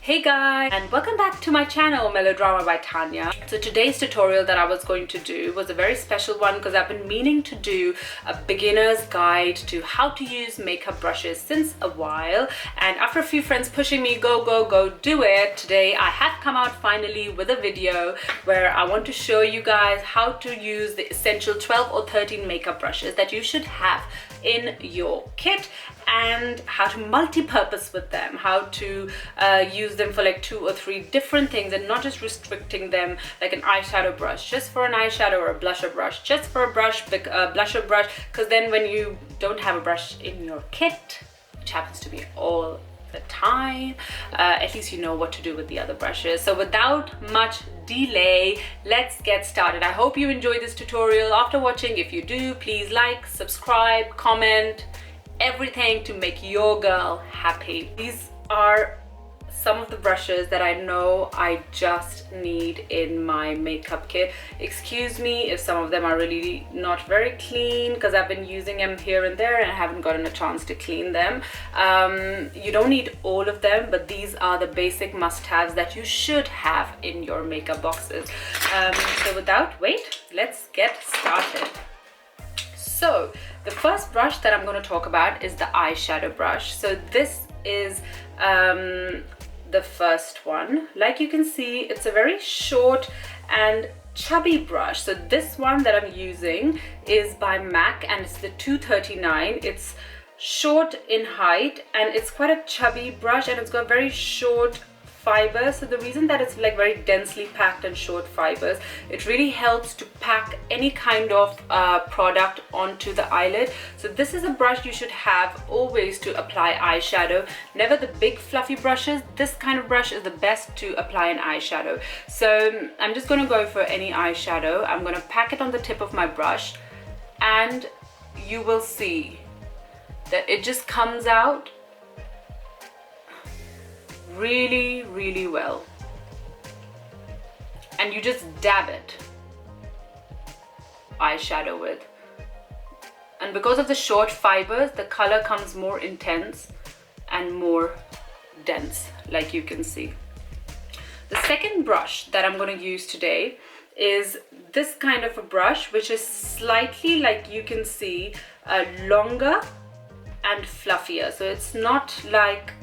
Hey guys, and welcome back to my channel Melodrama by Tanya. So today's tutorial that I was going to do was a very special one because I've been meaning to do a beginner's guide to how to use makeup brushes since a while, and after a few friends pushing me go do it, today I have come out finally with a video where I want to show you guys how to use the essential 12 or 13 makeup brushes that you should have in your kit, and how to multi-purpose with them, how to use them for like 2 or 3 different things and not just restricting them like an eyeshadow brush just for an eyeshadow or a blusher brush just for a blusher brush, because then when you don't have a brush in your kit, which happens to be all the time, at least you know what to do with the other brushes. So without much delay, let's get started. I hope you enjoyed this tutorial. After watching, if you do, please like, subscribe, comment, everything to make your girl happy. These are some of the brushes that I know I just need in my makeup kit. Excuse me if some of them are really not very clean because I've been using them here and there and I haven't gotten a chance to clean them. You don't need all of them, but these are the basic must-haves that you should have in your makeup boxes. So without wait, let's get started. So the first brush that I'm going to talk about is the eyeshadow brush. So this is the first one. Like you can see, it's a very short and chubby brush. So this one that I'm using is by MAC and it's the 239. It's short in height and it's quite a chubby brush and it's got very short fibers. So the reason that it's like very densely packed and short fibers, it really helps to pack any kind of product onto the eyelid. So this is a brush you should have always to apply eyeshadow, never the big fluffy brushes. This kind of brush is the best to apply an eyeshadow. So I'm just going to go for any eyeshadow. I'm going to pack it on the tip of my brush and you will see that it just comes out really well, and you just dab it eyeshadow with, and because of the short fibers the color comes more intense and more dense, like you can see. The second brush that I'm going to use today is this kind of a brush, which is slightly, like you can see, longer and fluffier. So it's not like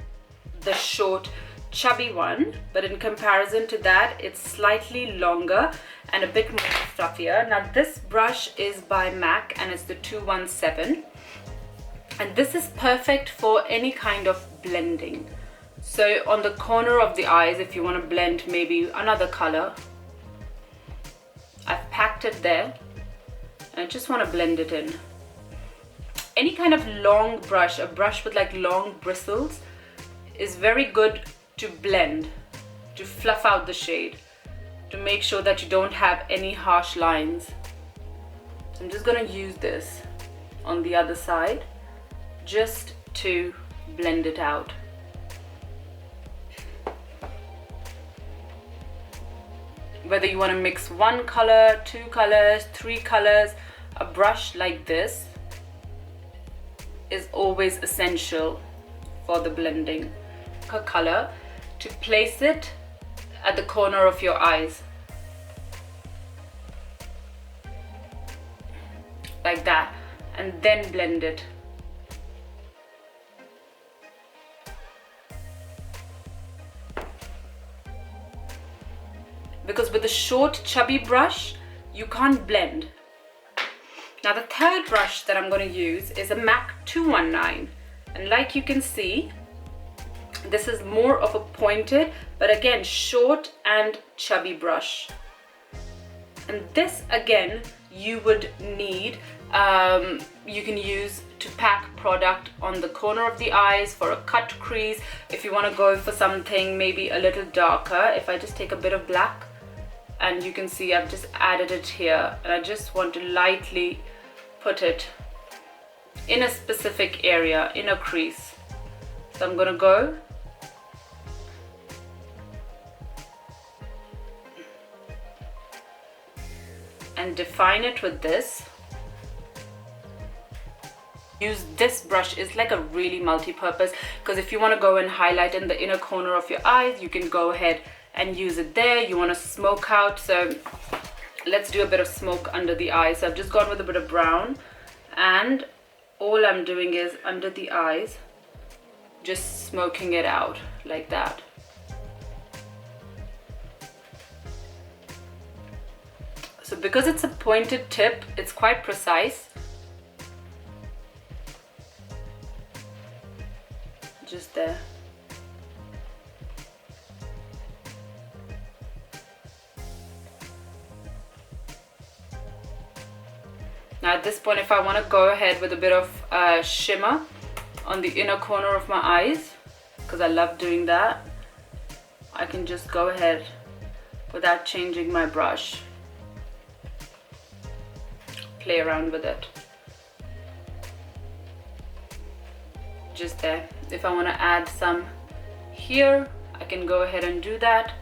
the short chubby one, but in comparison to that it's slightly longer and a bit more fluffier. Now this brush is by MAC and it's the 217, and this is perfect for any kind of blending. So on the corner of the eyes, if you want to blend maybe another color, I've packed it there and I just want to blend it in. Any kind of long brush, a brush with like long bristles, is very good to blend, to fluff out the shade, to make sure that you don't have any harsh lines. So I'm just going to use this on the other side just to blend it out. Whether you want to mix 1 color, 2 colors, 3 colors, a brush like this is always essential for the blending. A color to place it at the corner of your eyes like that, and then blend it. Because with a short chubby brush you can't blend. Now the third brush that I'm going to use is a MAC 219, and like you can see, this is more of a pointed, but again short and chubby brush. And this again you would need, you can use to pack product on the corner of the eyes for a cut crease. If you want to go for something maybe a little darker, if I just take a bit of black, and you can see I've just added it here, and I just want to lightly put it in a specific area, in a crease. So I'm going to go and define it with this, Use this brush is like a really multi-purpose, because if you want to go and highlight in the inner corner of your eyes, you can go ahead and use it there. You want to smoke out, so let's do a bit of smoke under the eyes. So I've just gone with a bit of brown, and all I'm doing is under the eyes, just smoking it out like that. So because it's a pointed tip, it's quite precise. Just there. Now at this point, if I want to go ahead with a bit of shimmer on the inner corner of my eyes, because I love doing that, I can just go ahead without changing my brush, play around with it. Just there. If I want to add some here, I can go ahead and do that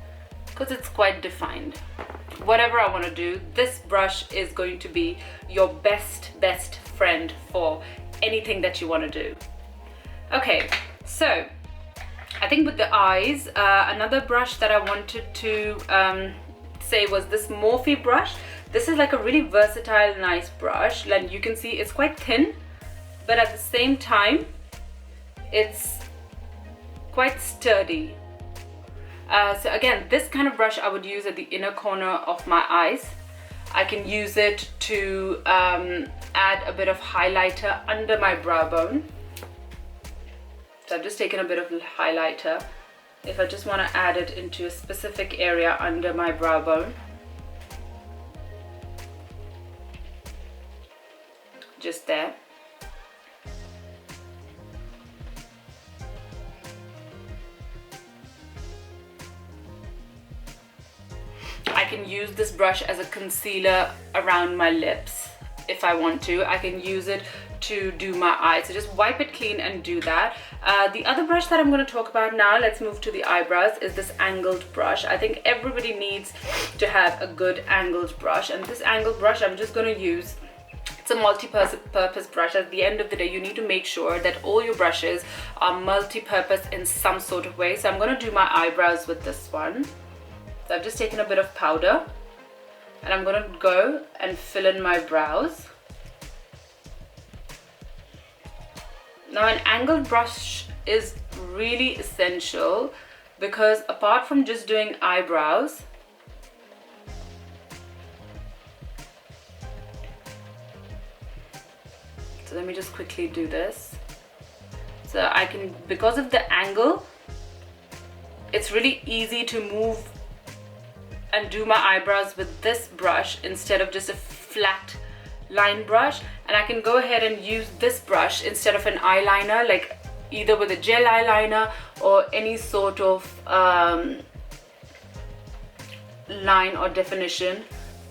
because it's quite defined. Whatever I want to do, this brush is going to be your best friend for anything that you want to do. Okay, so I think with the eyes, another brush that I wanted to say was this Morphe brush. This is like a really versatile, nice brush, and you can see it's quite thin, but at the same time it's quite sturdy. So again, this kind of brush I would use at the inner corner of my eyes. I can use it to add a bit of highlighter under my brow bone. So I've just taken a bit of highlighter. If I just want to add it into a specific area under my brow bone, just there. I can use this brush as a concealer around my lips if I want to. I can use it to do my eyes, so just wipe it clean and do that. The other brush that I'm going to talk about now, let's move to the eyebrows, is this angled brush. I think everybody needs to have a good angled brush, and this angled brush I'm just going to use. It's a multi-purpose brush. At the end of the day, you need to make sure that all your brushes are multi-purpose in some sort of way. So I'm going to do my eyebrows with this one. So I've just taken a bit of powder and I'm going to go and fill in my brows. Now an angled brush is really essential because apart from just doing eyebrows, so let me just quickly do this. So I can, because of the angle, it's really easy to move and do my eyebrows with this brush instead of just a flat line brush. And I can go ahead and use this brush instead of an eyeliner, like either with a gel eyeliner or any sort of line or definition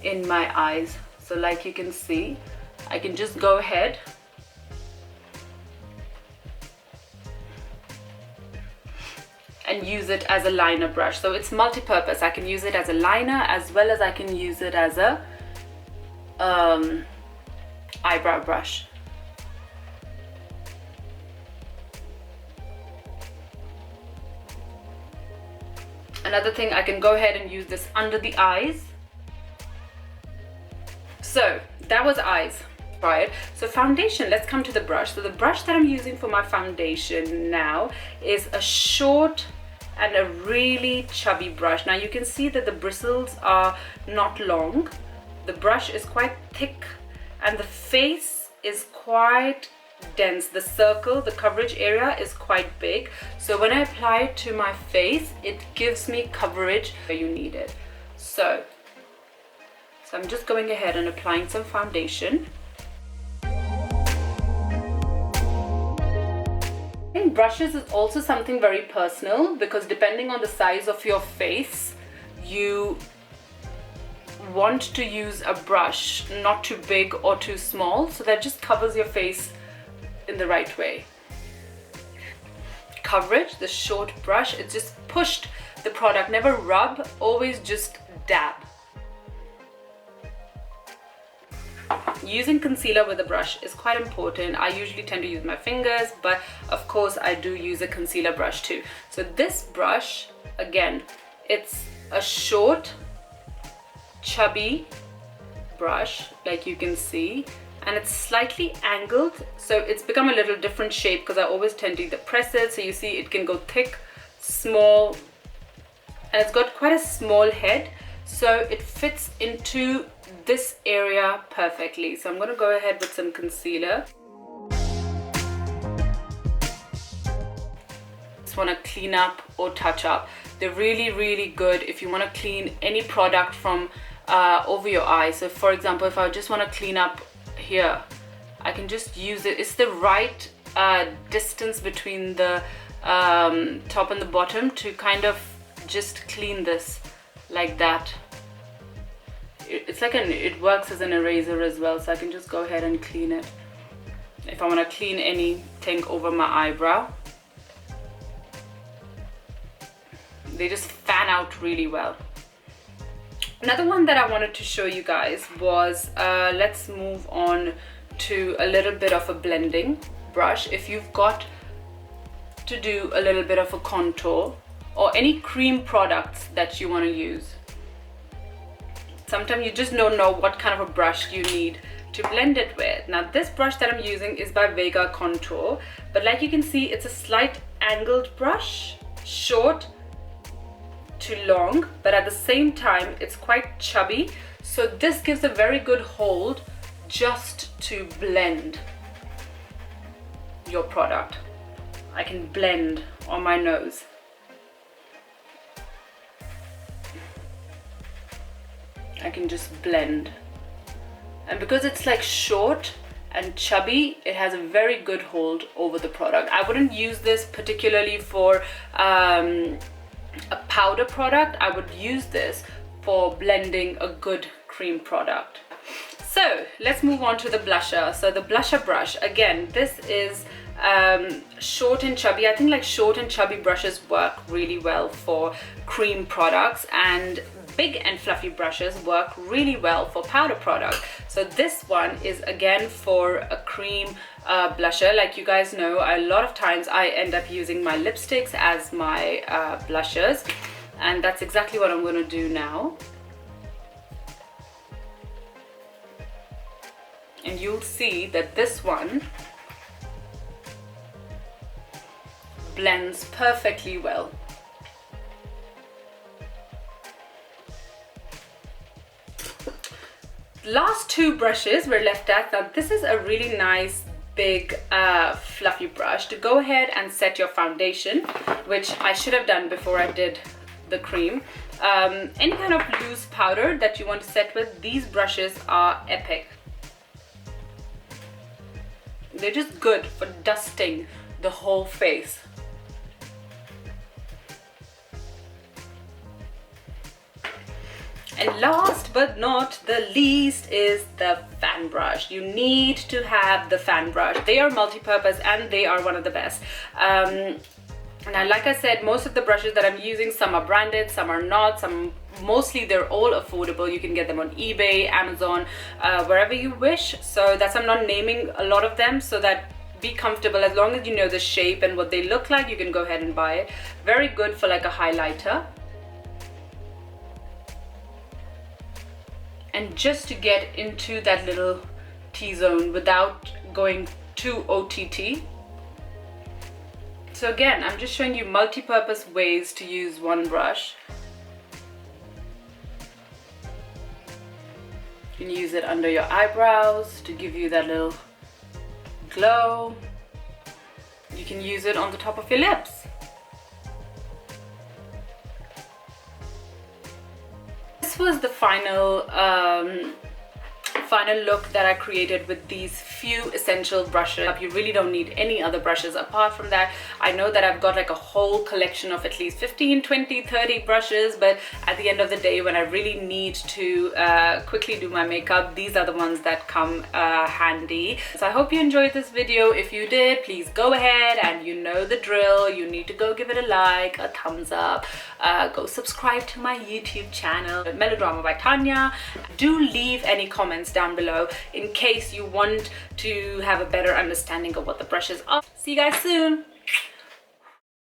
in my eyes. So like you can see, I can just go ahead and use it as a liner brush. So it's multi-purpose. I can use it as a liner as well as I can use it as a eyebrow brush. Another thing, I can go ahead and use this under the eyes. So that was eyes. Right, so foundation, let's come to the brush. So the brush that I'm using for my foundation now is a short and a really chubby brush. Now you can see that the bristles are not long, the brush is quite thick, and the face is quite dense. The circle, the coverage area is quite big. So when I apply it to my face, it gives me coverage where you need it. So I'm just going ahead and applying some foundation. Brushes is also something very personal because depending on the size of your face, you want to use a brush not too big or too small, so that just covers your face in the right way. Coverage, the short brush, it's just pushed the product, never rub, always just dab. using concealer with a brush is quite important. I usually tend to use my fingers, but of course I do use a concealer brush too. So this brush, again, it's a short, chubby brush, like you can see, and it's slightly angled, so it's become a little different shape because I always tend to either press it, so you see it can go thick, small, and it's got quite a small head, so it fits into this area perfectly. So I'm going to go ahead with some concealer. Just want to clean up or touch up. They're really good if you want to clean any product from over your eye. So for example, if I just want to clean up here, I can just use it. It's the right distance between the top and the bottom to kind of just clean this like that. It's like it works as an eraser as well, so I can just go ahead and clean it if I want to clean anything over my eyebrow. They just fan out really well. Another one that I wanted to show you guys was, let's move on to a little bit of a blending brush. If you've got to do a little bit of a contour or any cream products that you want to use, sometimes you just don't know what kind of a brush you need to blend it with. Now this brush that I'm using is by VEGA Contour, but like you can see, it's a slight angled brush, short to long, but at the same time it's quite chubby, so this gives a very good hold just to blend your product. I can blend on my nose. I can just blend, and because it's like short and chubby, it has a very good hold over the product. I wouldn't use this particularly for a powder product. I would use this for blending a good cream product. So let's move on to the blusher. So the blusher brush, again, this is short and chubby. I think like short and chubby brushes work really well for cream products, and big and fluffy brushes work really well for powder product. So this one is again for a cream blusher. Like you guys know, a lot of times I end up using my lipsticks as my blushers, and that's exactly what I'm going to do now. And you'll see that this one blends perfectly well. Last two brushes we're left at. Now this is a really nice big fluffy brush to go ahead and set your foundation, which I should have done before I did the cream. Any kind of loose powder that you want to set with, these brushes are epic. They're just good for dusting the whole face. And last but not the least is the fan brush. You need to have the fan brush. They are multi-purpose and they are one of the best. Now, like I said, most of the brushes that I'm using, some are branded, some are not, mostly they're all affordable. You can get them on eBay, Amazon, wherever you wish. So that's, I'm not naming a lot of them, so that be comfortable. As long as you know the shape and what they look like, you can go ahead and buy it. Very good for like a highlighter. And just to get into that little T-zone without going too OTT. So again, I'm just showing you multi-purpose ways to use one brush. You can use it under your eyebrows to give you that little glow. You can use it on the top of your lips. This was the final look that I created with these few essential brushes. You really don't need any other brushes apart from that. I know that I've got like a whole collection of at least 15, 20, 30 brushes, but at the end of the day, when I really need to quickly do my makeup, these are the ones that come handy. So I hope you enjoyed this video. If you did, please go ahead, and you know the drill. You need to go give it a like, a thumbs up, go subscribe to my YouTube channel, Melodrama by Tanya. Do leave any comments down below in case you want to have a better understanding of what the brushes are. See you guys soon.